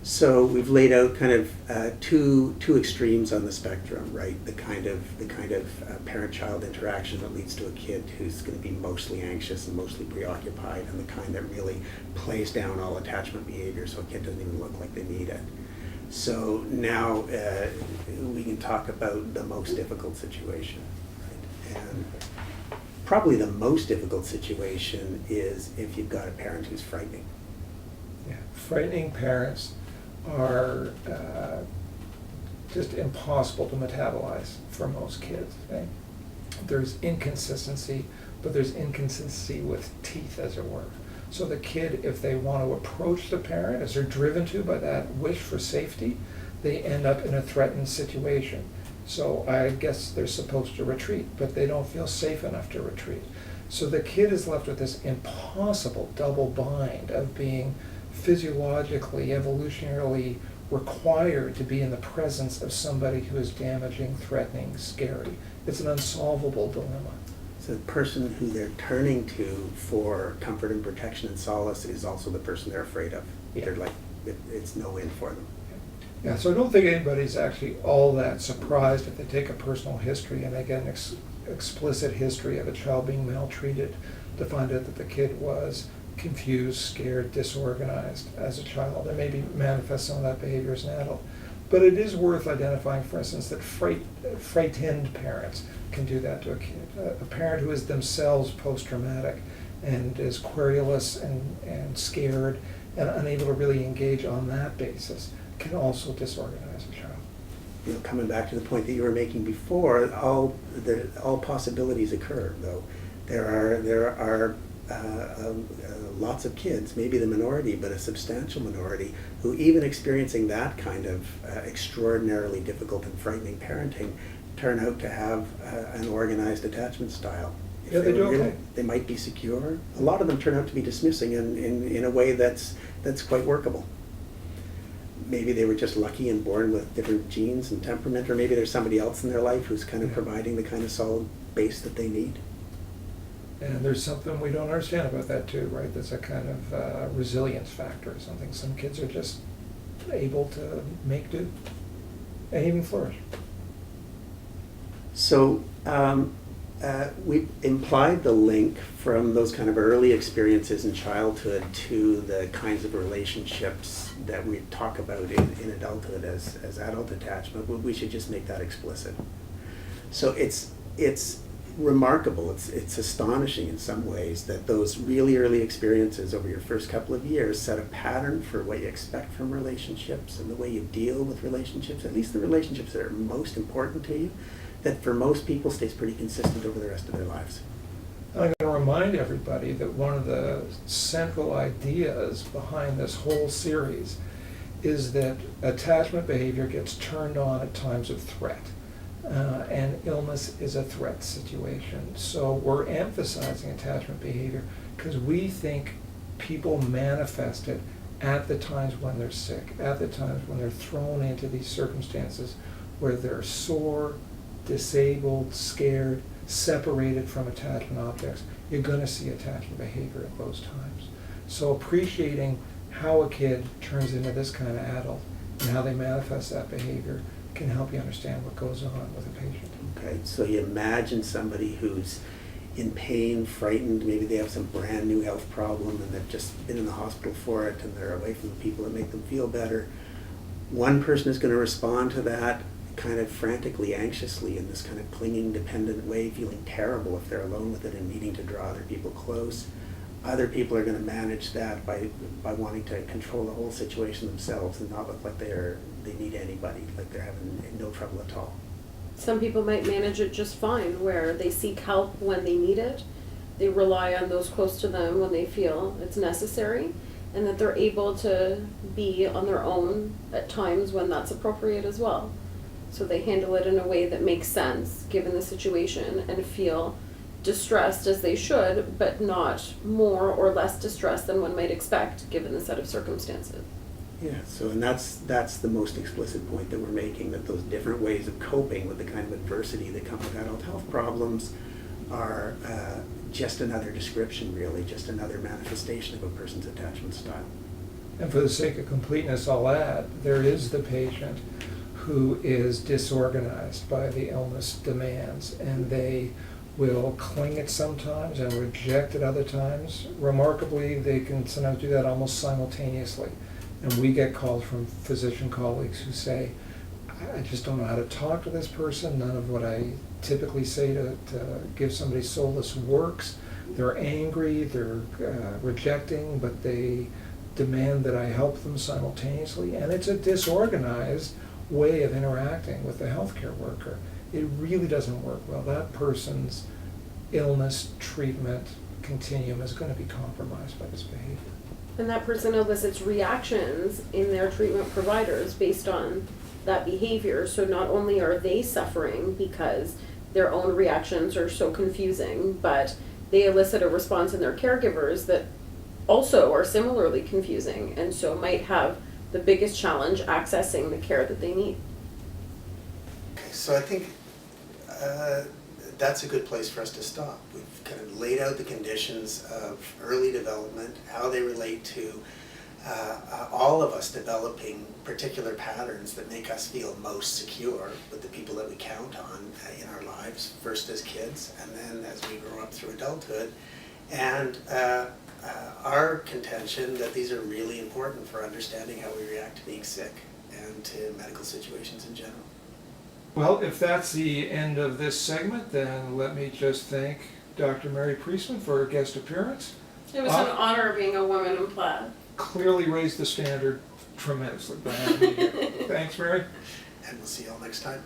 So we've laid out kind of two extremes on the spectrum, right? The kind of parent-child interaction that leads to a kid who's going to be mostly anxious and mostly preoccupied, and the kind that really plays down all attachment behavior, so a kid doesn't even look like they need it. So now we can talk about the most difficult situation, right? And probably the most difficult situation is if you've got a parent who's frightening. Yeah, frightening parents are just impossible to metabolize for most kids. Right? There's inconsistency, but there's inconsistency with teeth, as it were. So the kid, if they want to approach the parent, as they're driven to by that wish for safety, they end up in a threatened situation. So I guess they're supposed to retreat, but they don't feel safe enough to retreat. So the kid is left with this impossible double bind of being physiologically, evolutionarily required to be in the presence of somebody who is damaging, threatening, scary. It's an unsolvable dilemma. So the person who they're turning to for comfort and protection and solace is also the person they're afraid of. Yeah. They're like, it's no win for them. Yeah, so I don't think anybody's actually all that surprised if they take a personal history and they get an explicit history of a child being maltreated to find out that the kid was confused, scared, disorganized as a child, and maybe manifest some of that behavior as an adult. But it is worth identifying, for instance, that frightened parents can do that to a kid. A parent who is themselves post-traumatic and is querulous and scared and unable to really engage on that basis can also disorganize a child. You know, coming back to the point that you were making before, all possibilities occur, though. There are lots of kids, maybe the minority, but a substantial minority, who even experiencing that kind of extraordinarily difficult and frightening parenting turn out to have an organized attachment style. Yeah, they do okay. They might be secure. A lot of them turn out to be dismissing in a way that's quite workable. Maybe they were just lucky and born with different genes and temperament, or maybe there's somebody else in their life who's kind of providing the kind of solid base that they need. And there's something we don't understand about that too, right? There's a kind of resilience factor or something. Some kids are just able to make do and even flourish. So we implied the link from those kind of early experiences in childhood to the kinds of relationships that we talk about in adulthood as adult attachment. But we should just make that explicit. So it's remarkable, it's astonishing in some ways that those really early experiences over your first couple of years set a pattern for what you expect from relationships and the way you deal with relationships, at least the relationships that are most important to you, that for most people stays pretty consistent over the rest of their lives. I'm going to remind everybody that one of the central ideas behind this whole series is that attachment behavior gets turned on at times of threat. And illness is a threat situation. So we're emphasizing attachment behavior because we think people manifest it at the times when they're sick, at the times when they're thrown into these circumstances where they're sore, disabled, scared, separated from attachment objects. You're going to see attachment behavior at those times. So appreciating how a kid turns into this kind of adult and how they manifest that behavior can help you understand what goes on with a patient. Okay, so you imagine somebody who's in pain, frightened, maybe they have some brand new health problem and they've just been in the hospital for it and they're away from the people that make them feel better. One person is going to respond to that kind of frantically, anxiously, in this kind of clinging, dependent way, feeling terrible if they're alone with it and needing to draw other people close. Other people are going to manage that by wanting to control the whole situation themselves and not look like they need anybody, like they're having no trouble at all. Some people might manage it just fine, where they seek help when they need it. They rely on those close to them when they feel it's necessary, and that they're able to be on their own at times when that's appropriate as well. So they handle it in a way that makes sense given the situation and feel distressed as they should, but not more or less distressed than one might expect given the set of circumstances. Yeah, so and that's the most explicit point that we're making, that those different ways of coping with the kind of adversity that come with adult health problems are just another description, really, just another manifestation of a person's attachment style. And for the sake of completeness, I'll add, there is the patient who is disorganized by the illness demands, and they will cling it sometimes and reject it other times. Remarkably, they can sometimes do that almost simultaneously. And we get calls from physician colleagues who say, I just don't know how to talk to this person. None of what I typically say to give somebody solace works. They're angry, they're rejecting, but they demand that I help them simultaneously. And it's a disorganized way of interacting with the healthcare worker. It really doesn't work well. That person's illness treatment continuum is going to be compromised by this behavior. And that person elicits reactions in their treatment providers based on that behavior. So not only are they suffering because their own reactions are so confusing, but they elicit a response in their caregivers that also are similarly confusing, and so might have the biggest challenge accessing the care that they need. Okay, so I think that's a good place for us to stop. We've kind of laid out the conditions of early development, how they relate to all of us developing particular patterns that make us feel most secure with the people that we count on in our lives, first as kids and then as we grow up through adulthood. And our contention that these are really important for understanding how we react to being sick and to medical situations in general. Well, if that's the end of this segment, then let me just thank Dr. Mary Preisman for her guest appearance. It was an honor being a woman in plaid. Clearly raised the standard tremendously by having me here. Thanks, Mary. And we'll see you all next time.